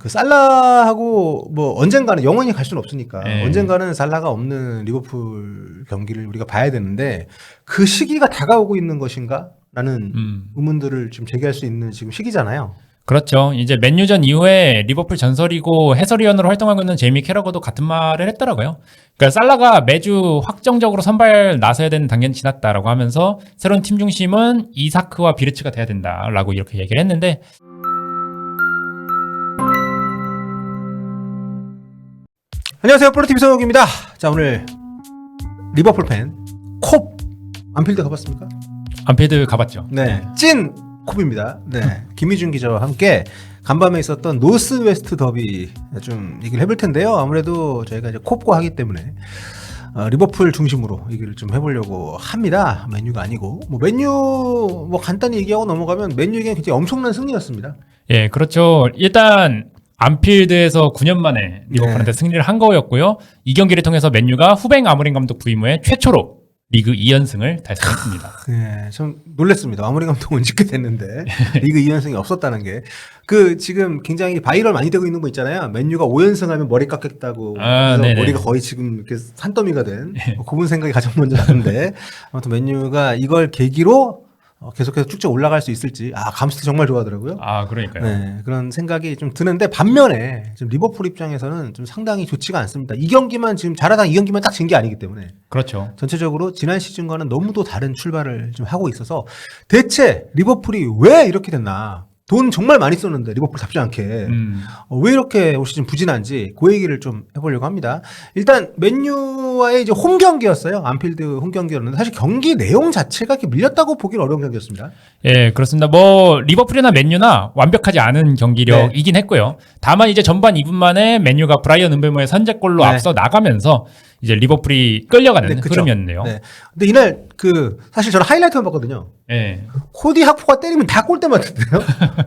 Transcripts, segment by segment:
그 살라하고 뭐 언젠가는 영원히 갈 수는 없으니까 네. 언젠가는 살라가 없는 리버풀 경기를 우리가 봐야 되는데 그 시기가 다가오고 있는 것인가라는 의문들을 좀 제기할 수 있는 지금 시기잖아요. 그렇죠. 이제 맨유전 이후에 리버풀 전설이고 해설위원으로 활동하고 있는 제이미 캐러거도 같은 말을 했더라고요. 그러니까 살라가 매주 확정적으로 선발 나서야 되는 단계는 지났다라고 하면서 새로운 팀 중심은 이사크와 비르츠가 돼야 된다라고 이렇게 얘기를 했는데 안녕하세요. 프로TV 성욱입니다. 자, 오늘 리버풀 팬 콥 안필드 가봤습니까? 안필드 가봤죠. 네, 찐 콥입니다. 네, 김희준 기자와 함께 간밤에 있었던 노스 웨스트 더비 좀 얘기를 해볼 텐데요. 아무래도 저희가 이제 콥과 하기 때문에 리버풀 중심으로 얘기를 좀 해보려고 합니다. 맨유가 아니고 뭐 맨유 뭐 간단히 얘기하고 넘어가면 맨유에게는 굉장히 엄청난 승리였습니다. 예, 그렇죠. 일단 안필드에서 9년 만에 리버풀한테 승리를 한 거였고요. 이 경기를 통해서 맨유가 후뱅 아모린 감독 부임 후에 최초로 리그 2연승을 달성했습니다. 네, 좀 놀랐습니다. 아모린 감독은 짓게 됐는데 리그 2연승이 없었다는 게 그 지금 굉장히 바이럴 많이 되고 있는 거 있잖아요. 맨유가 5연승하면 머리 깎겠다고 그래서 머리가 거의 지금 이렇게 산더미가 된 그분 생각이 가장 먼저 나는데 아무튼 맨유가 이걸 계기로 계속해서 쭉쭉 올라갈 수 있을지 감스트 정말 좋아하더라고요. 그러니까요. 네, 그런 생각이 좀 드는데 반면에 지금 리버풀 입장에서는 좀 상당히 좋지가 않습니다. 이 경기만 지금 잘하다 이 경기만 딱 진 게 아니기 때문에 그렇죠. 전체적으로 지난 시즌과는 너무도 다른 출발을 좀 하고 있어서 대체 리버풀이 왜 이렇게 됐나? 돈 정말 많이 썼는데 리버풀답지 않게 왜 이렇게 올 시즌 부진한지 그 얘기를 좀 해보려고 합니다. 일단 맨유와의 이제 홈 경기였어요. 안필드 홈 경기였는데 사실 경기 내용 자체가 이렇게 밀렸다고 보기는 어려운 경기였습니다. 예, 그렇습니다. 뭐 리버풀이나 맨유나 완벽하지 않은 경기력이긴 했고요. 다만 이제 전반 2분 만에 맨유가 브라이언 음베모의 선제골로 앞서 나가면서 이제 리버풀이 끌려가는 흐름이었네요. 네. 근데 이날 사실 저는 하이라이트만 봤거든요. 네. 코디 하포가 때리면 다 골대 맞던데요.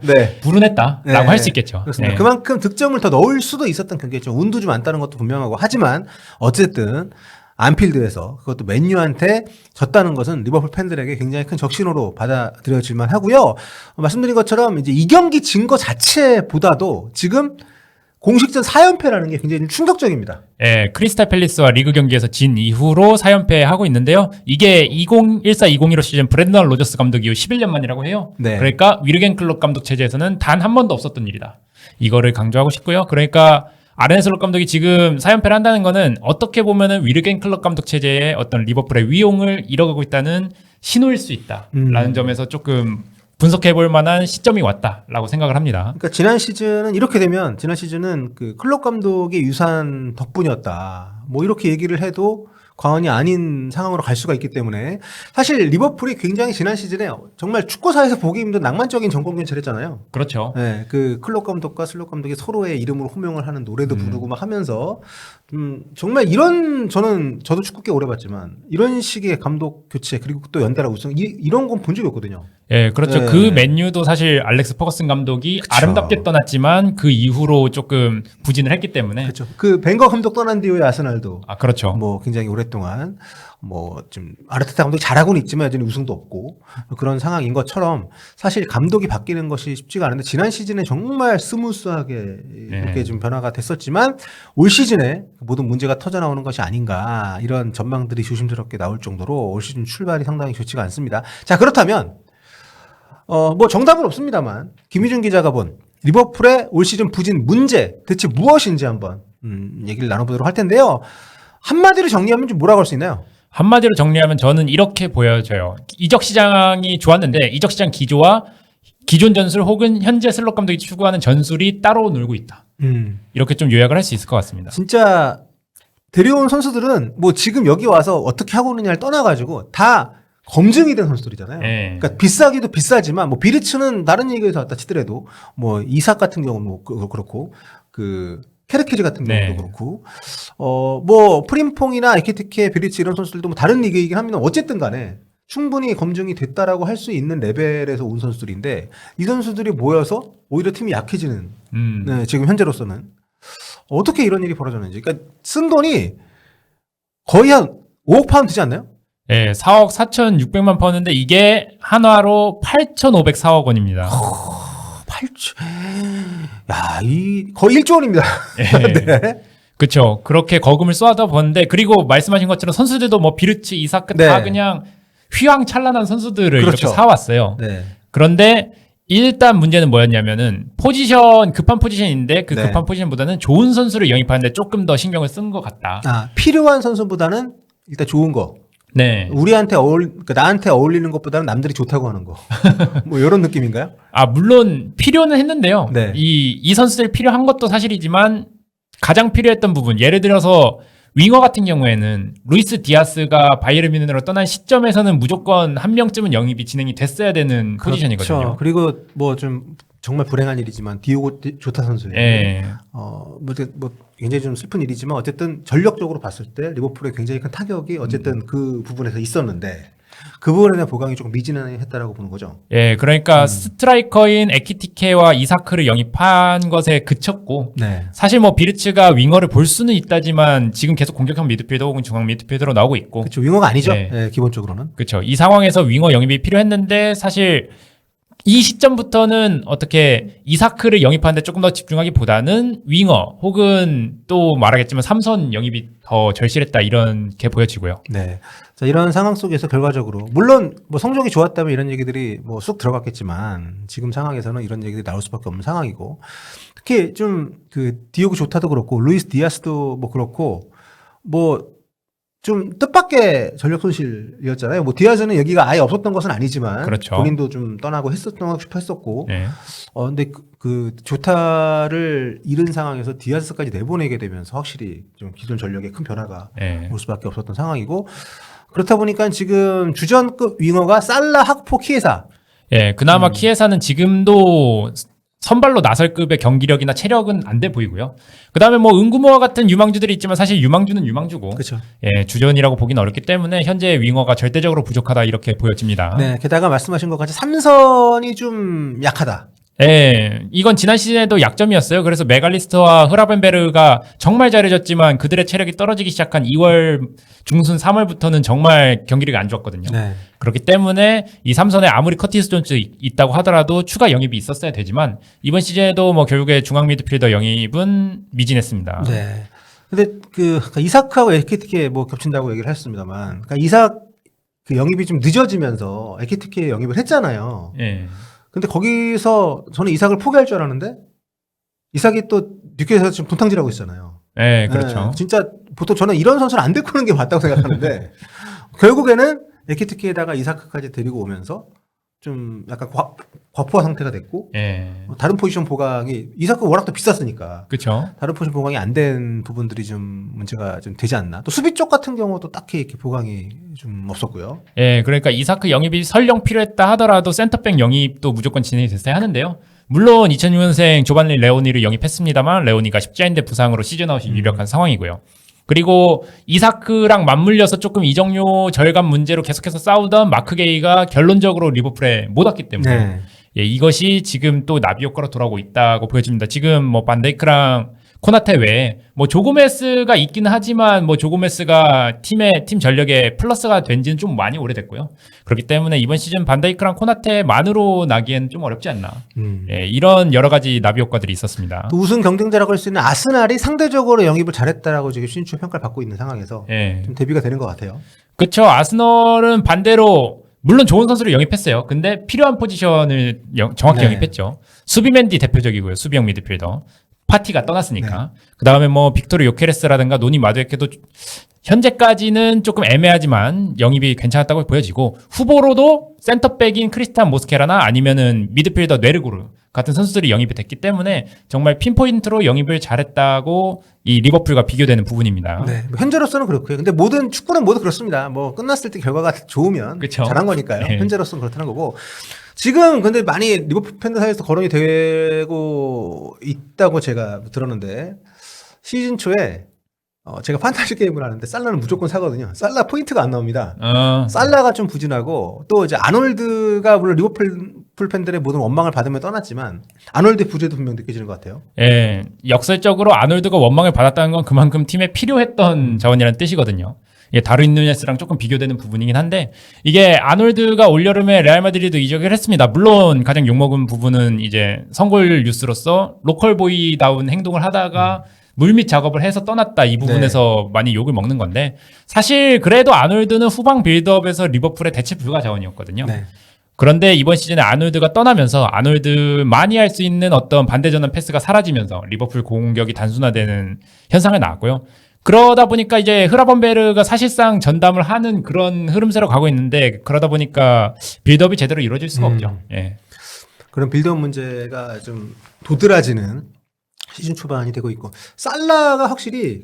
네. 불운했다라고 할 수 있겠죠. 그렇습니다. 그만큼 득점을 더 넣을 수도 있었던 경기였죠. 운도 좀 안 따는 것도 분명하고 하지만 어쨌든 안필드에서 그것도 맨유한테 졌다는 것은 리버풀 팬들에게 굉장히 큰 적신호로 받아들여질만 하고요. 말씀드린 것처럼 이제 이 경기 진 거 자체보다도 지금 공식전 4연패라는 게 굉장히 충격적입니다. 예, 크리스탈 팰리스와 리그 경기에서 진 이후로 4연패 하고 있는데요. 이게 2014-2015 시즌 브랜던 로저스 감독 이후 11년 만이라고 해요. 네. 그러니까 위르겐 클롭 감독 체제에서는 단 한 번도 없었던 일이다. 이거를 강조하고 싶고요. 그러니까 아르네 슬롯 감독이 지금 4연패를 한다는 거는 어떻게 보면은 위르겐 클롭 감독 체제의 어떤 리버풀의 위용을 잃어가고 있다는 신호일 수 있다라는 점에서 조금 분석해볼 만한 시점이 왔다라고 생각을 합니다. 그러니까 지난 시즌은 그 클롭 감독의 유산 덕분이었다. 뭐 이렇게 얘기를 해도 과언이 아닌 상황으로 갈 수가 있기 때문에 사실 리버풀이 굉장히 지난 시즌에 정말 축구사에서 보기 힘든 낭만적인 전공 교체를 했잖아요. 그렇죠. 네, 그 클롭 감독과 슬롯 감독이 서로의 이름으로 호명을 하는 노래도 부르고 막 하면서 정말 저도 축구계 오래 봤지만 이런 식의 감독 교체 그리고 또 연달아 우승 이런 건 본 적이 없거든요. 예, 그렇죠. 네. 그 맨유도 사실 알렉스 퍼거슨 감독이 그쵸. 아름답게 떠났지만 그 이후로 조금 부진을 했기 때문에. 그렇죠. 그 벵거 감독 떠난 뒤에 아스날도 그렇죠. 뭐 굉장히 오랫동안 뭐 좀 아르테타 감독이 잘하고는 있지만 여전히 우승도 없고 그런 상황인 것처럼 사실 감독이 바뀌는 것이 쉽지가 않은데 지난 시즌에 정말 스무스하게 이렇게 좀 변화가 됐었지만 올 시즌에 모든 문제가 터져 나오는 것이 아닌가 이런 전망들이 조심스럽게 나올 정도로 올 시즌 출발이 상당히 좋지가 않습니다. 자, 그렇다면 뭐 정답은 없습니다만 김희준 기자가 본 리버풀의 올 시즌 부진 문제 대체 무엇인지 한번 얘기를 나눠보도록 할 텐데요. 한마디로 정리하면 좀 뭐라고 할 수 있나요? 한마디로 정리하면 저는 이렇게 보여져요. 이적 시장이 좋았는데 이적 시장 기조와 기존 전술 혹은 현재 슬롯 감독이 추구하는 전술이 따로 놀고 있다. 이렇게 좀 요약을 할 수 있을 것 같습니다. 진짜 데려온 선수들은 뭐 지금 여기 와서 어떻게 하고 있느냐를 떠나가지고 다 검증이 된 선수들이잖아요. 네. 그러니까 비싸기도 비싸지만 뭐 비르츠는 다른 얘기에서 왔다 치더라도 뭐 이삭 같은 경우는 뭐 그렇고 케르키즈 같은 경우도 그렇고 뭐 프림퐁이나 에키티케, 비르츠 이런 선수들도 뭐 다른 리그이긴 합니다. 어쨌든 간에 충분히 검증이 됐다라고 할 수 있는 레벨에서 온 선수들인데 이 선수들이 모여서 오히려 팀이 약해지는 네, 지금 현재로서는 어떻게 이런 일이 벌어졌는지. 그러니까 쓴 돈이 거의 한 5억 파운드 되지 않나요? 네, 4억 4,600만 파운드인데 이게 한화로 8,504억 원입니다. 8천 야, 이 거의 1조 원입니다. 예. 네. 그렇죠. 그렇게 거금을 쏟아다 보는데 그리고 말씀하신 것처럼 선수들도 뭐 비르츠, 이사크 네. 다 그냥 휘황찬란한 선수들을 그렇죠. 이렇게 사왔어요. 네. 그런데 일단 문제는 뭐였냐면은 급한 포지션인데 그 네. 급한 포지션보다는 좋은 선수를 영입하는데 조금 더 신경을 쓴 것 같다. 아, 필요한 선수보다는 일단 좋은 거. 네. 우리한테 그러니까 나한테 어울리는 것보다는 남들이 좋다고 하는 거. 뭐 이런 느낌인가요? 아, 물론 필요는 했는데요. 네. 이 선수들 필요한 것도 사실이지만 가장 필요했던 부분, 예를 들어서 윙어 같은 경우에는 루이스 디아스가 바이에른 뮌헨으로 떠난 시점에서는 무조건 한 명쯤은 영입이 진행이 됐어야 되는 포지션이거든요. 그렇죠. 그리고 뭐 좀 정말 불행한 일이지만 디오고 조타 선수예요. 예. 뭐 굉장히 좀 슬픈 일이지만 어쨌든 전력적으로 봤을 때 리버풀에 굉장히 큰 타격이 어쨌든 그 부분에서 있었는데 그 부분에 대한 보강이 조금 미진했다라고 보는 거죠. 예, 그러니까 스트라이커인 에키티케와 이사크를 영입한 것에 그쳤고 네. 사실 뭐 비르츠가 윙어를 볼 수는 있다지만 지금 계속 공격형 미드필더 혹은 중앙 미드필더로 나오고 있고 그렇죠. 윙어가 아니죠. 네. 네, 기본적으로는. 그렇죠. 이 상황에서 윙어 영입이 필요했는데 사실 이 시점부터는 어떻게 이사크를 영입하는데 조금 더 집중하기보다는 윙어 혹은 또 말하겠지만 삼선 영입이 더 절실했다 이렇게 보여지고요. 네. 자, 이런 상황 속에서 결과적으로 물론 뭐 성적이 좋았다면 이런 얘기들이 뭐 쑥 들어갔겠지만 지금 상황에서는 이런 얘기들이 나올 수밖에 없는 상황이고 특히 좀 그 디오고 조타도 그렇고 루이스 디아스도 뭐 그렇고 뭐 좀 뜻밖의 전력 손실이었잖아요. 뭐 디아즈는 여기가 아예 없었던 것은 아니지만 그렇죠. 본인도 좀 떠나고 했었고 네. 근데 그 조타를 잃은 상황에서 디아스까지 내보내게 되면서 확실히 좀 기존 전력에 큰 변화가 네. 올 수밖에 없었던 상황이고 그렇다 보니까 지금 주전급 윙어가 살라, 학포, 키에사. 예, 그나마 키에사는 지금도 선발로 나설급의 경기력이나 체력은 안 돼 보이고요. 그 다음에 뭐 은구모와 같은 유망주들이 있지만 사실 유망주는 유망주고. 그렇죠. 예, 주전이라고 보기는 어렵기 때문에 현재 윙어가 절대적으로 부족하다 이렇게 보여집니다. 네, 게다가 말씀하신 것 같이 삼선이 좀 약하다. 예, 이건 지난 시즌에도 약점이었어요. 그래서 메갈리스터와 흐라벤베르가 정말 잘해줬지만 그들의 체력이 떨어지기 시작한 2월 중순 3월부터는 정말 경기력이 안 좋았거든요. 네. 그렇기 때문에 이 삼선에 아무리 커티스 존스 있다고 하더라도 추가 영입이 있었어야 되지만 이번 시즌에도 뭐 결국에 중앙 미드필더 영입은 미진했습니다. 네. 근데 그러니까 이사크하고 에키티케 뭐 겹친다고 얘기를 했습니다만, 그러니까 이삭 그 영입이 좀 늦어지면서 에키티케 영입을 했잖아요. 예. 근데 거기서 저는 이삭을 포기할 줄 알았는데 이삭이 또 뉴캐슬에서 지금 돈탕질하고 있잖아요. 네, 그렇죠. 네, 진짜 보통 저는 이런 선수를 안 데리고 오는 게 맞다고 생각하는데 결국에는 에키티케에다가 이사크까지 데리고 오면서 좀 약간 과포화 상태가 됐고 예. 다른 포지션 보강이 이사크 워낙 또 비쌌으니까 그렇죠. 다른 포지션 보강이 안 된 부분들이 좀 문제가 좀 되지 않나. 또 수비 쪽 같은 경우도 딱히 이렇게 보강이 좀 없었고요. 예, 그러니까 이사크 영입이 설령 필요했다 하더라도 센터백 영입도 무조건 진행이 됐어야 하는데요. 물론 2006년생 조반니 레오니를 영입했습니다만 레오니가 십자인대 부상으로 시즌 아웃이 유력한 상황이고요. 그리고 이사크랑 맞물려서 조금 이적료 절감 문제로 계속해서 싸우던 마크 게이가 결론적으로 리버풀에 못 왔기 때문에 네. 예, 이것이 지금 또 나비 효과로 돌아오고 있다고 보여집니다. 지금 뭐 반데이크랑 코나테 외에 뭐 조고메스가 있기는 하지만 뭐 조고메스가 팀 전력에 플러스가 된 지는 좀 많이 오래됐고요. 그렇기 때문에 이번 시즌 반데이크랑 코나테만으로 나기엔 좀 어렵지 않나. 예, 이런 여러 가지 나비 효과들이 있었습니다. 또 우승 경쟁자라고 할 수 있는 아스날이 상대적으로 영입을 잘했다라고 지금 신추 평가를 받고 있는 상황에서 예. 좀 대비가 되는 것 같아요. 그렇죠. 아스널은 반대로 물론 좋은 선수를 영입했어요. 근데 필요한 포지션을 정확히 네. 영입했죠. 수비맨디 대표적이고요. 수비형 미드필더. 파티가 떠났으니까. 네. 그 다음에 뭐 빅토르 요케레스라든가 노니 마두에케도 현재까지는 조금 애매하지만 영입이 괜찮았다고 보여지고 후보로도 센터백인 크리스탄 모스케라나 아니면은 미드필더 네르고르 같은 선수들이 영입이 됐기 때문에 정말 핀포인트로 영입을 잘했다고 이 리버풀과 비교되는 부분입니다. 네. 뭐 현재로서는 그렇고요. 근데 모든 축구는 모두 그렇습니다. 뭐 끝났을 때 결과가 좋으면 그쵸. 잘한 거니까요. 네. 현재로서는 그렇다는 거고. 지금 근데 많이 리버풀 팬들 사이에서 거론이 되고 있다고 제가 들었는데 시즌 초에 제가 판타지 게임을 하는데 살라는 무조건 사거든요. 살라 포인트가 안 나옵니다. 살라가 좀 부진하고 또 이제 아놀드가 물론 리버풀 팬들의 모든 원망을 받으며 떠났지만 아놀드의 부재도 분명 느껴지는 것 같아요. 예, 역설적으로 아놀드가 원망을 받았다는 건 그만큼 팀에 필요했던 자원이라는 뜻이거든요. 이게 다르윈 누네스랑 조금 비교되는 부분이긴 한데 이게 아놀드가 올여름에 레알 마드리드 이적을 했습니다. 물론 가장 욕먹은 부분은 이제 선골 뉴스로서 로컬 보이다운 행동을 하다가 물밑 작업을 해서 떠났다 이 부분에서 많이 욕을 먹는 건데 사실 그래도 아놀드는 후방 빌드업에서 리버풀의 대체 불가 자원이었거든요. 네. 그런데 이번 시즌에 아놀드가 떠나면서 아놀드만이 할 수 있는 어떤 반대전환 패스가 사라지면서 리버풀 공격이 단순화되는 현상이 나왔고요. 그러다 보니까 이제 흐라번베르가 사실상 전담을 하는 그런 흐름새로 가고 있는데 그러다 보니까 빌드업이 제대로 이루어질 수가 없죠. 예. 그런 빌드업 문제가 좀 도드라지는 시즌 초반이 되고 있고 살라가 확실히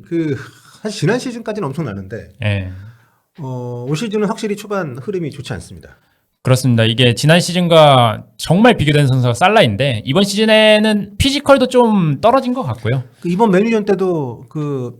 사실 지난 시즌까지는 엄청나는데 예. 올 시즌은 확실히 초반 흐름이 좋지 않습니다. 그렇습니다. 이게 지난 시즌과 정말 비교되는 선수가 살라인데 이번 시즌에는 피지컬도 좀 떨어진 것 같고요. 이번 맨유전 때도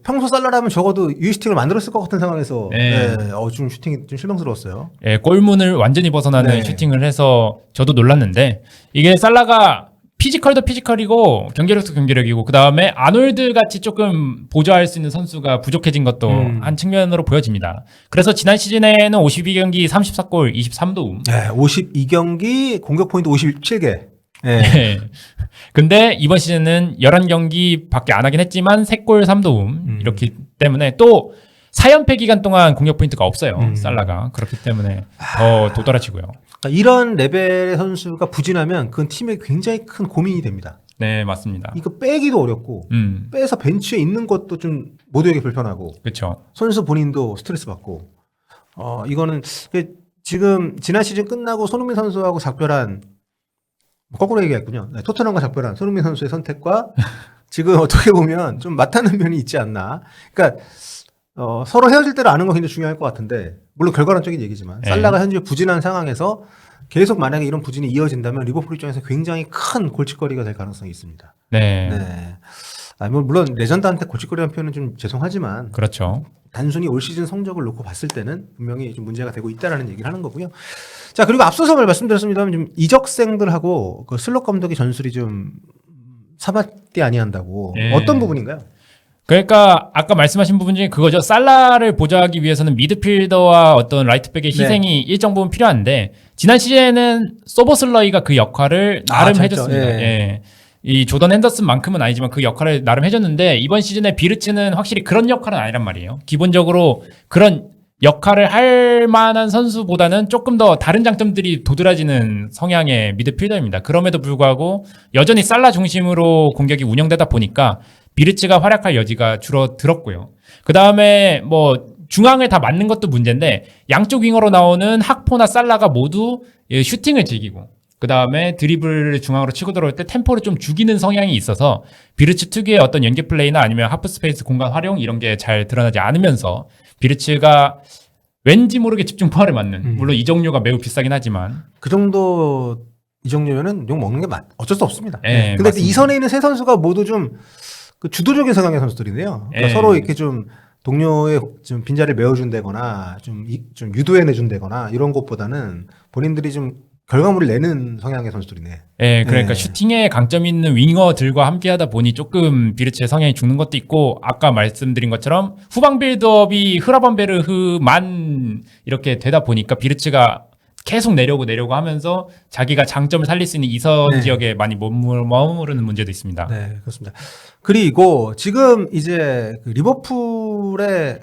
평소 살라라면 적어도 유이스팅을 만들었을 것 같은 상황에서 네. 좀 슈팅이 좀 실망스러웠어요. 예, 골문을 완전히 벗어나는 네. 슈팅을 해서 저도 놀랐는데 이게 살라가 피지컬도 피지컬이고 경기력도 경기력이고 그 다음에 아놀드 같이 조금 보조할 수 있는 선수가 부족해진 것도 한 측면으로 보여집니다. 그래서 지난 시즌에는 52경기 34골 23도움. 네, 52경기 공격 포인트 57개. 네. 네. 근데 이번 시즌은 11경기밖에 안 하긴 했지만 3골 3도움 이렇기 때문에 또 4연패 기간 동안 공격 포인트가 없어요. 살라가. 그렇기 때문에 더 도드라지고요. 그러니까 이런 레벨의 선수가 부진하면 그건 팀에 굉장히 큰 고민이 됩니다. 네, 맞습니다. 이거 빼기도 어렵고 빼서 bench에 있는 것도 좀 모두에게 불편하고 그렇죠. 선수 본인도 스트레스 받고 이거는 지금 지난 시즌 끝나고 손흥민 선수하고 작별한 거꾸로 얘기했군요. 네, 토트넘과 작별한 손흥민 선수의 선택과 지금 어떻게 보면 좀 맞닿는 면이 있지 않나. 그러니까 서로 헤어질 때를 아는 건 굉장히 중요할 것 같은데 물론 결과론적인 얘기지만 네. 살라가 현재 부진한 상황에서 계속 만약에 이런 부진이 이어진다면 리버풀 입장에서 굉장히 큰 골칫거리가 될 가능성이 있습니다. 네. 네. 물론 레전드한테 골칫거리라는 표현은 좀 죄송하지만 그렇죠. 단순히 올 시즌 성적을 놓고 봤을 때는 분명히 좀 문제가 되고 있다라는 얘기를 하는 거고요. 자, 그리고 앞서서 말씀드렸습니다만 좀 이적생들하고 슬롯 감독의 전술이 좀 사맞게 아니한다고 예. 어떤 부분인가요? 그러니까 아까 말씀하신 부분 중에 그거죠. 살라를 보좌하기 위해서는 미드필더와 어떤 라이트백의 희생이 일정 부분 필요한데 지난 시즌에는 소보슬러이가 그 역할을 나름 진짜? 해줬습니다. 예. 예. 이 조던 핸더슨만큼은 아니지만 그 역할을 나름 해줬는데 이번 시즌에 비르츠는 확실히 그런 역할은 아니란 말이에요. 기본적으로 그런 역할을 할 만한 선수보다는 조금 더 다른 장점들이 도드라지는 성향의 미드필더입니다. 그럼에도 불구하고 여전히 살라 중심으로 공격이 운영되다 보니까 비르츠가 활약할 여지가 줄어들었고요. 그 다음에 중앙을 다 맞는 것도 문제인데 양쪽 윙어로 나오는 학포나 살라가 모두 슈팅을 즐기고 그 다음에 드리블을 중앙으로 치고 들어올 때 템포를 좀 죽이는 성향이 있어서 비르츠 특유의 어떤 연계 플레이나 아니면 하프 스페이스 공간 활용 이런 게 잘 드러나지 않으면서 비르츠가 왠지 모르게 집중 포화를 맞는 물론 이적료가 매우 비싸긴 하지만 그 정도 이적료면은 욕 먹는 게 어쩔 수 없습니다. 네, 근데 맞습니다. 이 선에 있는 세 선수가 모두 좀 주도적인 성향의 선수들이네요. 그러니까 예. 서로 이렇게 좀 동료의 좀 빈자리를 메워준다거나 좀 유도해내준다거나 이런 것보다는 본인들이 좀 결과물을 내는 성향의 선수들이네. 예, 그러니까 네. 슈팅에 강점이 있는 윙어들과 함께 하다 보니 조금 비르츠의 성향이 죽는 것도 있고 아까 말씀드린 것처럼 후방 빌드업이 흐라번베르흐만 이렇게 되다 보니까 비르츠가 계속 내려오고 하면서 자기가 장점을 살릴 수 있는 이선 네. 지역에 많이 머무르는 문제도 있습니다. 네, 그렇습니다. 그리고 지금 이제 리버풀의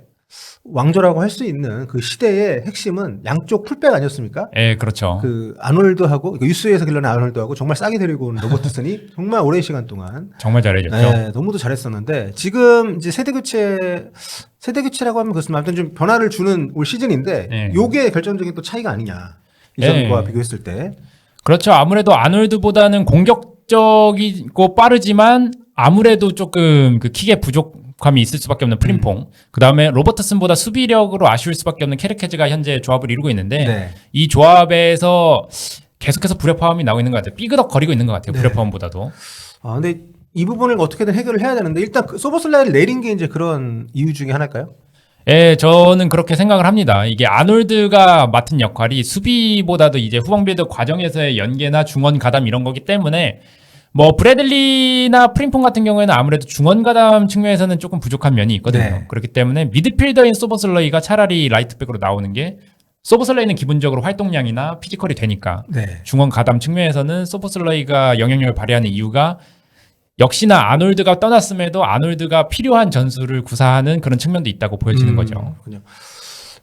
왕조라고 할 수 있는 그 시대의 핵심은 양쪽 풀백 아니었습니까? 예, 그렇죠. 아놀드하고 유스에서 길러낸 아놀드하고 정말 싸게 데리고 온 로버트슨이 정말 오랜 시간 동안 정말 잘해줬죠. 네, 너무도 잘했었는데 지금 이제 세대교체라고 하면 그렇습니다. 아무튼 좀 변화를 주는 올 시즌인데 네. 요게 결정적인 또 차이가 아니냐 이전과 네. 비교했을 때. 그렇죠. 아무래도 아놀드보다는 공격적이고 빠르지만 아무래도 조금 그 킥의 부족함이 있을 수밖에 없는 프림퐁. 그 다음에 로버트슨보다 수비력으로 아쉬울 수밖에 없는 케르케즈가 현재 조합을 이루고 있는데 네. 이 조합에서 계속해서 불협화음이 나오고 있는 것 같아요. 삐그덕 거리고 있는 것 같아요. 네. 불협화음보다도. 근데 이 부분을 어떻게든 해결을 해야 되는데 일단 소버슬라이를 내린 게 이제 그런 이유 중에 하나일까요? 예, 저는 그렇게 생각을 합니다. 이게 아놀드가 맡은 역할이 수비보다도 이제 후방 빌드 과정에서의 연계나 중원 가담 이런 거기 때문에 뭐 브래들리나 프림폰 같은 경우에는 아무래도 중원 가담 측면에서는 조금 부족한 면이 있거든요. 네. 그렇기 때문에 미드필더인 소보슬레이가 차라리 라이트백으로 나오는 게 소보슬레이는 기본적으로 활동량이나 피지컬이 되니까 네. 중원 가담 측면에서는 소보슬레이가 영향력을 발휘하는 이유가 역시나 아놀드가 떠났음에도 아놀드가 필요한 전술을 구사하는 그런 측면도 있다고 보여지는 거죠. 그렇군요.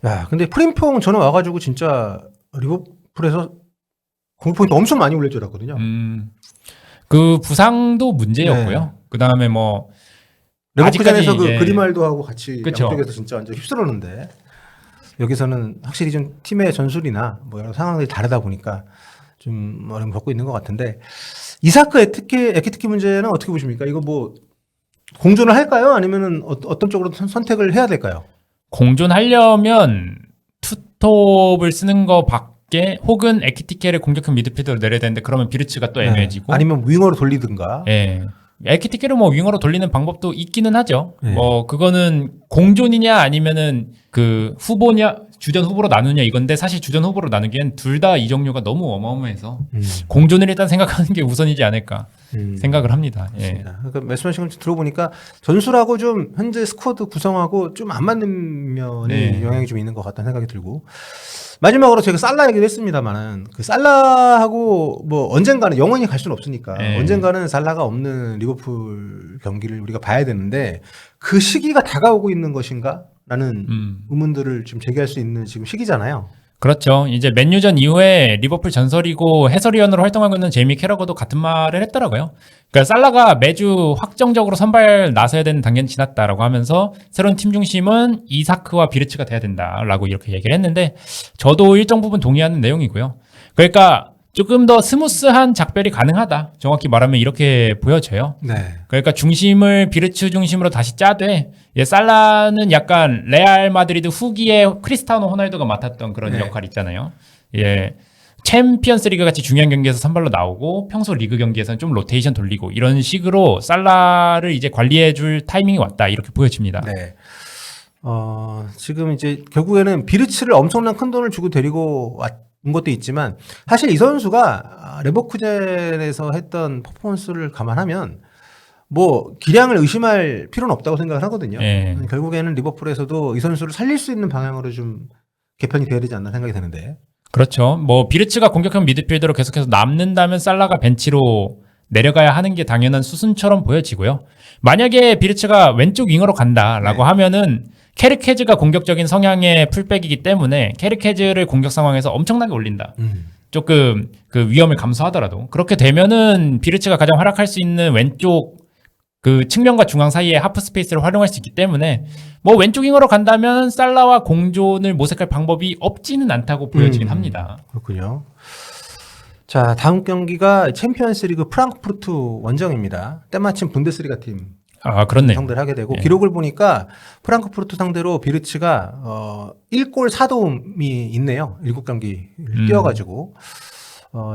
야, 근데 프림퐁 저는 와가지고 진짜 리버풀에서 공격 포인트 엄청 많이 올릴 줄 알았거든요. 그 부상도 문제였고요. 네. 그 다음에 뭐 레버쿠젠에서 그 예. 그리말도 하고 같이 그쵸. 양쪽에서 진짜 완전 휩쓸었는데 여기서는 확실히 좀 팀의 전술이나 뭐 여러 상황들이 다르다 보니까 좀 어려움을 겪고 있는 것 같은데 이사크 에키티키 문제는 어떻게 보십니까? 이거 뭐 공존을 할까요? 아니면은 어떤 쪽으로 선택을 해야 될까요? 공존하려면 투톱을 쓰는 거 밖에 혹은 에키티케를 공격형 미드필더로 내려야 되는데 그러면 비르츠가 또 애매해지고 네. 아니면 윙어로 돌리든가. 예. 에키티케를 뭐 윙어로 돌리는 방법도 있기는 하죠. 네. 뭐 그거는 공존이냐 아니면은 그 후보냐 주전 후보로 나누냐 이건데 사실 주전 후보로 나누기엔 둘 다 이적료가 너무 어마어마해서 공존을 일단 생각하는 게 우선이지 않을까 생각을 합니다. 예. 맞습니다. 그러니까 말씀하신 걸 들어보니까 전술하고 좀 현재 스쿼드 구성하고 좀 안 맞는 면이 네. 영향이 좀 있는 것 같다는 생각이 들고 마지막으로 제가 살라 얘기도 했습니다만은 그 살라하고 뭐 언젠가는 영원히 갈 수는 없으니까 네. 언젠가는 살라가 없는 리버풀 경기를 우리가 봐야 되는데 그 시기가 다가오고 있는 것인가라는 의문들을 좀 제기할 수 있는 지금 시기잖아요. 그렇죠. 이제 맨유전 이후에 리버풀 전설이고 해설위원으로 활동하고 있는 제이미 캐러거도 같은 말을 했더라고요. 그러니까 살라가 매주 확정적으로 선발 나서야 되는 단계는 지났다라고 하면서 새로운 팀 중심은 이사크와 비르츠가 돼야 된다라고 이렇게 얘기를 했는데 저도 일정 부분 동의하는 내용이고요. 그러니까 조금 더 스무스한 작별이 가능하다. 정확히 말하면 이렇게 보여져요. 네. 그러니까 중심을 비르츠 중심으로 다시 짜되 살라는 약간 레알 마드리드 후기에 크리스티아노 호날두가 맡았던 그런 네. 역할 있잖아요. 예. 챔피언스 리그 같이 중요한 경기에서 선발로 나오고 평소 리그 경기에서는 좀 로테이션 돌리고 이런 식으로 살라를 이제 관리해 줄 타이밍이 왔다. 이렇게 보여집니다. 네. 지금 이제 결국에는 비르츠를 엄청난 큰 돈을 주고 데리고 온 것도 있지만 사실 이 선수가 레버쿠젠에서 했던 퍼포먼스를 감안하면 뭐 기량을 의심할 필요는 없다고 생각을 하거든요. 예. 결국에는 리버풀에서도 이 선수를 살릴 수 있는 방향으로 좀 개편이 돼야 되지 않나 생각이 드는데. 그렇죠. 뭐 비르츠가 공격형 미드필더로 계속해서 남는다면 살라가 벤치로 내려가야 하는 게 당연한 수순처럼 보여지고요. 만약에 비르츠가 왼쪽 윙어로 간다라고 네. 하면은 케르케즈가 공격적인 성향의 풀백이기 때문에 케르케즈를 공격 상황에서 엄청나게 올린다. 조금 그 위험을 감수하더라도 그렇게 되면은 비르츠가 가장 활약할 수 있는 왼쪽 그 측면과 중앙 사이에 하프 스페이스를 활용할 수 있기 때문에 뭐 왼쪽 윙어로 간다면 살라와 공존을 모색할 방법이 없지는 않다고 보여지긴 합니다. 그렇군요. 자, 다음 경기가 챔피언스리그 프랑크푸르트 원정입니다. 때마침 분데스리가 팀 아, 그렇네요. 상대를 하게 되고 예. 기록을 보니까 프랑크푸르트 상대로 비르츠가 1골 4도움이 있네요. 7경기를 뛰어가지고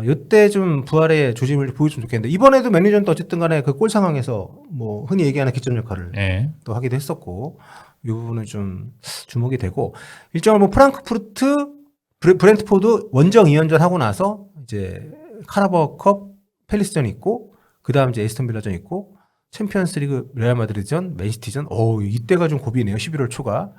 이때 좀 부활의 조짐을 보여주면 좋겠는데 이번에도 매니저는 어쨌든 간에 그 골 상황에서 뭐 흔히 얘기하는 기점 역할을 예. 또 하기도 했었고 이 부분은 좀 주목이 되고 일정을 뭐 프랑크푸르트 브렌트포드 원정 2연전 하고 나서 이제 카라바오컵 팰리스전이 있고 그다음 이제 에스턴 빌라전 있고 챔피언스리그 레알 마드리드전 맨시티전 이때가 좀 고비네요. 11월 초가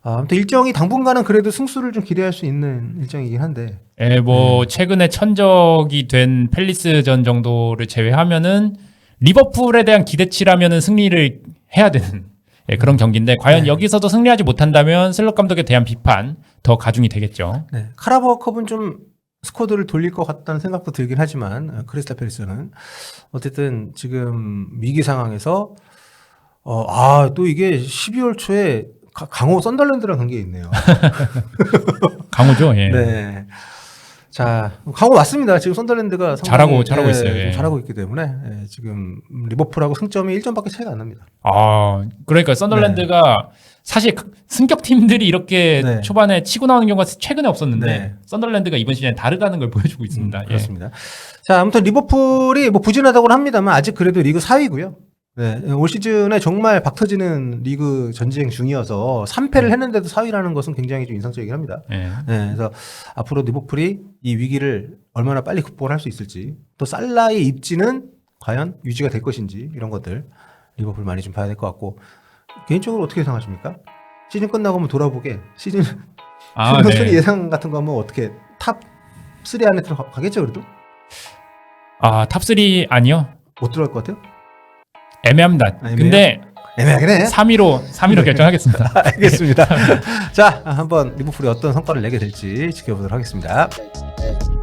아무튼 일정이 당분간은 그래도 승수를 좀 기대할 수 있는 일정이긴 한데 예, 뭐 최근에 천적이 된 팰리스전 정도를 제외하면은 리버풀에 대한 기대치라면은 승리를 해야 되는 예, 그런 경기인데 과연 네. 여기서도 승리하지 못한다면 슬롯 감독에 대한 비판 더 가중이 되겠죠. 네. 카라바오컵은 좀 스쿼드를 돌릴 것 같다는 생각도 들긴 하지만 크리스탈 팰리스는 어쨌든 지금 위기 상황에서 또 이게 12월 초에 강호 썬덜랜드랑 관계 있네요. 강호죠. 예. 네. 자, 강호 왔습니다. 지금 썬덜랜드가 잘하고 상당히, 있어요. 좀 예. 잘하고 있기 때문에 지금 리버풀하고 승점이 1점밖에 차이가 안 납니다. 아, 그러니까 썬덜랜드가 사실 승격 팀들이 이렇게 네. 초반에 치고 나오는 경우가 최근에 없었는데 네. 썬덜랜드가 이번 시즌에 다르다는 걸 보여주고 있습니다. 예. 그렇습니다. 자, 아무튼 리버풀이 뭐 부진하다고는 합니다만 아직 그래도 리그 4위고요. 네, 올 시즌에 정말 박터지는 리그 전쟁 중이어서 3패를 했는데도 4위라는 것은 굉장히 좀 인상적이긴 합니다. 예. 네, 그래서 앞으로 리버풀이 이 위기를 얼마나 빨리 극복을 할 수 있을지 또 살라의 입지는 과연 유지가 될 것인지 이런 것들 리버풀 많이 좀 봐야 될 것 같고 개인적으로 어떻게 예상하십니까? 시즌 끝나고 한번 돌아보게 시즌 순위 예상 같은 거 하면 어떻게 탑 3 안에 들어가겠죠 그래도? 탑3 아니요. 못 들어갈 것 같아요? 애매합니다. 애매해요? 근데 애매하긴 해. 3위로 결정하겠습니다. 알겠습니다. 자, 한번 리버풀이 어떤 성과를 내게 될지 지켜보도록 하겠습니다. 네.